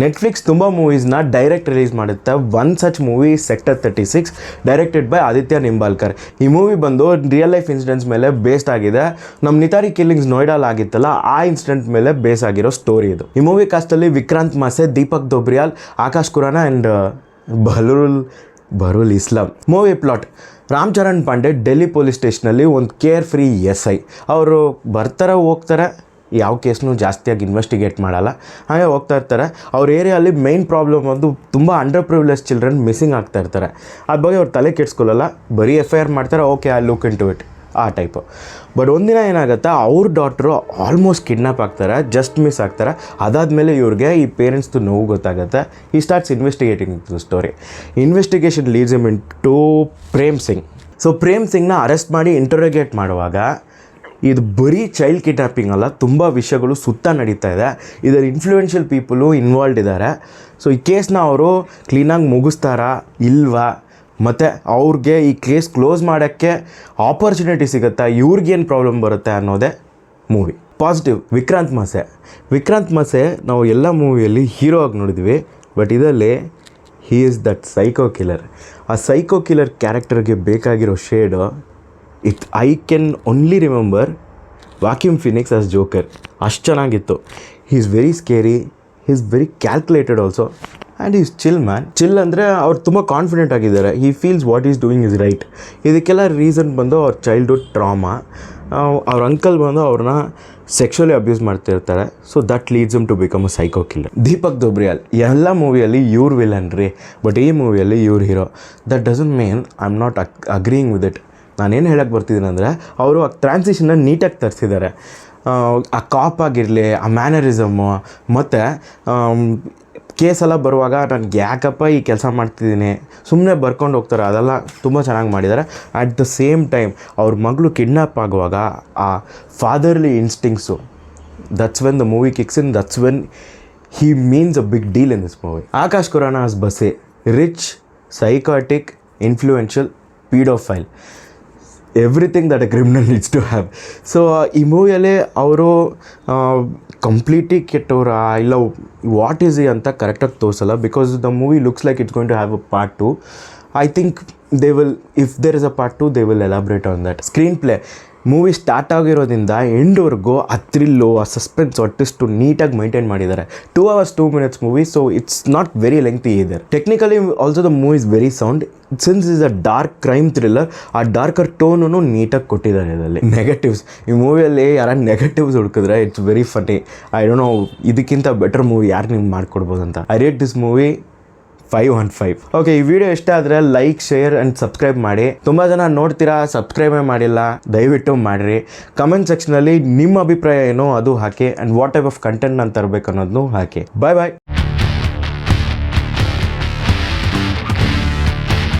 Netflix ತುಂಬ ಮೂವೀಸ್ನ direct release ಮಾಡುತ್ತೆ. One such movie sector 36 directed by Aditya Nimbalkar. ಈ ಮೂವಿ ಬಂದು ರಿಯಲ್ ಲೈಫ್ ಇನ್ಸಿಡೆಂಟ್ಸ್ ಮೇಲೆ ಬೇಸ್ಡ್ ಆಗಿದೆ. ನಮ್ಮ ನಿತಾರಿ ಕಿಲ್ಲಿಂಗ್ಸ್ ನೋಯ್ಡಾಲ್ ಆಗಿತ್ತಲ್ಲ, ಆ ಇನ್ಸಿಡೆಂಟ್ ಮೇಲೆ ಬೇಸ್ ಆಗಿರೋ ಸ್ಟೋರಿ ಇದು. ಈ ಮೂವಿ ಕಾಸ್ಟಲ್ಲಿ Vikrant Massey, Deepak Dobriyal, Akash Khurana and Baharul Islam. Movie plot: Ram Charan Pandey Delhi police ಸ್ಟೇಷನಲ್ಲಿ ಒಂದು ಕೇರ್ ಫ್ರೀ SI. ಅವರು ಬರ್ತಾರೆ ಹೋಗ್ತಾರೆ, ಯಾವ ಕೇಸ್ನೂ ಜಾಸ್ತಿಯಾಗಿ ಇನ್ವೆಸ್ಟಿಗೇಟ್ ಮಾಡಲ್ಲ, ಹಾಗೆ ಹೋಗ್ತಾ ಇರ್ತಾರೆ. ಅವ್ರ ಏರಿಯಲ್ಲಿ ಮೇಯ್ನ್ ಪ್ರಾಬ್ಲಮ್ ಒಂದು ತುಂಬ ಅಂಡರ್ ಪ್ರಿವಿಲೇಜ್ ಚಿಲ್ಡ್ರನ್ ಮಿಸ್ಸಿಂಗ್ ಆಗ್ತಾ ಇರ್ತಾರೆ. ಅದ್ರ ಬಗ್ಗೆ ಅವ್ರು ತಲೆ ಕೆಡ್ಸ್ಕೊಳ್ಳಲ್ಲ, ಬರೀ FIR ಮಾಡ್ತಾರೆ, okay I look into it, ಆ ಟೈಪು. ಬಟ್ ಒಂದಿನ ಏನಾಗುತ್ತೆ, ಅವ್ರ ಡಾಟ್ರು ಆಲ್ಮೋಸ್ಟ್ ಕಿಡ್ನಾಪ್ ಆಗ್ತಾರೆ, ಜಸ್ಟ್ ಮಿಸ್ ಆಗ್ತಾರೆ. ಅದಾದಮೇಲೆ ಇವ್ರಿಗೆ ಈ ಪೇರೆಂಟ್ಸ್ದು ನೋವು ಗೊತ್ತಾಗುತ್ತೆ. ಈ starts investigating the story. Investigation leads him into Prem Singh. So Prem ಸಿಂಗ್ನ ಅರೆಸ್ಟ್ ಮಾಡಿ ಇಂಟರೋಗೇಟ್ ಮಾಡುವಾಗ ಇದು ಬರೀ ಚೈಲ್ಡ್ ಕಿಡ್ನಾಪಿಂಗ್ ಅಲ್ಲ, ತುಂಬ ವಿಷಯಗಳು ಸುತ್ತ ನಡೀತಾ ಇದೆ. ಇದರ ಇನ್ಫ್ಲೂಯೆನ್ಷಿಯಲ್ ಪೀಪಲು ಇನ್ವಾಲ್ವ್ ಇದ್ದಾರೆ. ಸೊ ಈ ಕೇಸ್ನ ಅವರು ಕ್ಲೀನಾಗಿ ಮುಗಿಸ್ತಾರಾ ಇಲ್ವಾ, ಮತ್ತು ಅವ್ರಿಗೆ ಈ ಕೇಸ್ ಕ್ಲೋಸ್ ಮಾಡೋಕ್ಕೆ ಆಪರ್ಚುನಿಟಿ ಸಿಗುತ್ತಾ, ಇವ್ರಿಗೇನು ಪ್ರಾಬ್ಲಮ್ ಬರುತ್ತೆ ಅನ್ನೋದೇ ಮೂವಿ. ಪಾಸಿಟಿವ್: ವಿಕ್ರಾಂತ್ ಮಾಸೆ ನಾವು ಎಲ್ಲ ಮೂವಿಯಲ್ಲಿ ಹೀರೋ ಆಗಿ ನೋಡಿದ್ವಿ, ಬಟ್ ಇದರಲ್ಲಿ he is that psycho killer. ಆ ಸೈಕೋ ಕಿಲ್ಲರ್ ಕ್ಯಾರೆಕ್ಟರ್ಗೆ ಬೇಕಾಗಿರೋ shade I can only remember Joaquin Phoenix as Joker. ಅಷ್ಟು ಚೆನ್ನಾಗಿತ್ತು. He is very scary, he is very calculated also, and is chill man. Chill ಅಂದರೆ ಅವ್ರು ತುಂಬ confident ಆಗಿದ್ದಾರೆ. He feels what is doing is right. ಇದಕ್ಕೆಲ್ಲ reason ಬಂದು ಅವ್ರ childhood trauma. ಅವ್ರ ಅಂಕಲ್ ಬಂದು ಅವ್ರನ್ನ ಸೆಕ್ಷುವಲಿ ಅಬ್ಯೂಸ್ ಮಾಡ್ತಿರ್ತಾರೆ. So that leads him to become a psycho killer. Deepak ದೊಬ್ರಿಯಾಲ್ ಎಲ್ಲ ಮೂವಿಯಲ್ಲಿ ಇವ್ರು ವಿಲನ್ ರೀ, ಬಟ್ ಈ ಮೂವಿಯಲ್ಲಿ ಇವ್ರು hero. That doesn't mean I am not agreeing with it. ನಾನೇನು ಹೇಳಕ್ಕೆ ಬರ್ತಿದ್ದೀನಿ ಅಂದರೆ, ಅವರು ಆ ಟ್ರಾನ್ಸಿಷನ್ನ ನೀಟಾಗಿ ತರಿಸಿದ್ದಾರೆ. ಆ ಕಾಪ್ ಆಗಿರಲಿ, ಆ ಮ್ಯಾನರಿಸಮ್ಮು, ಮತ್ತು ಕೇಸೆಲ್ಲ ಬರುವಾಗ ನನಗೆ ಯಾಕಪ್ಪ ಈ ಕೆಲಸ ಮಾಡ್ತಿದ್ದೀನಿ ಸುಮ್ಮನೆ ಬರ್ಕೊಂಡು ಹೋಗ್ತಾರೆ, ಅದೆಲ್ಲ ತುಂಬ ಚೆನ್ನಾಗಿ ಮಾಡಿದ್ದಾರೆ. ಅಟ್ ದ ಸೇಮ್ ಟೈಮ್ ಅವ್ರ ಮಗಳು ಕಿಡ್ನಾಪ್ ಆಗುವಾಗ ಆ fatherly instincts, that's when the movie kicks in, that's when he means a big deal in this movie. Aakash Khurana as ಬಸೆ, rich, psychotic, influential, paedophile, everything that a criminal needs to have. So ಈ ಮೂವಿಯಲ್ಲಿ ಅವರು completely ಕೆಟ್ಟವರ ಇಲ್ಲ what is ಈ ಅಂತ ಕರೆಕ್ಟಾಗಿ ತೋರಿಸಲ್ಲ, because the movie looks like it's going to have a part 2. I think they will, if there is a part 2 they will elaborate on that. Screenplay: movie start ಆಗಿರೋದ್ರಿಂದ ಎಂಡ್ವರೆಗೂ ಆ thrill, ಆ suspense, ಅಟ್ಟಿಷ್ಟು ನೀಟಾಗಿ maintain ಮಾಡಿದ್ದಾರೆ. 2 hours 2 minutes movie, so it's not very lengthy either. Technically also the movie is very sound. Since is a dark crime thriller, ಆ darker ಟೋನೂ ನೀಟಾಗಿ ಕೊಟ್ಟಿದ್ದಾರೆ ಇದರಲ್ಲಿ. ನೆಗೆಟಿವ್ಸ್: ಈ ಮೂವಿಯಲ್ಲಿ ಯಾರು ನೆಗೆಟಿವ್ಸ್ ಹುಡುಕಿದ್ರೆ it's very funny. I don't know ಇದಕ್ಕಿಂತ ಬೆಟರ್ ಮೂವಿ ಯಾರು ನಿಮ್ಗೆ ಮಾಡ್ಕೊಡ್ಬೋದು ಅಂತ. I rate this movie 5 on 5. Okay, ಈ ವಿಡಿಯೋ ಇಷ್ಟ ಆದರೆ ಲೈಕ್, ಶೇರ್ ಆ್ಯಂಡ್ ಸಬ್ಸ್ಕ್ರೈಬ್ ಮಾಡಿ. ತುಂಬ ಜನ ನೋಡ್ತೀರಾ, ಸಬ್ಸ್ಕ್ರೈಬೇ ಮಾಡಿಲ್ಲ, ದಯವಿಟ್ಟು ಮಾಡಿರಿ. ಕಮೆಂಟ್ ಸೆಕ್ಷನಲ್ಲಿ ನಿಮ್ಮ ಅಭಿಪ್ರಾಯ ಏನೋ ಅದು ಹಾಕಿ, and what type of content ನಾನು ತರಬೇಕು ಅನ್ನೋದನ್ನು ಹಾಕಿ. ಬಾಯ್ ಬಾಯ್.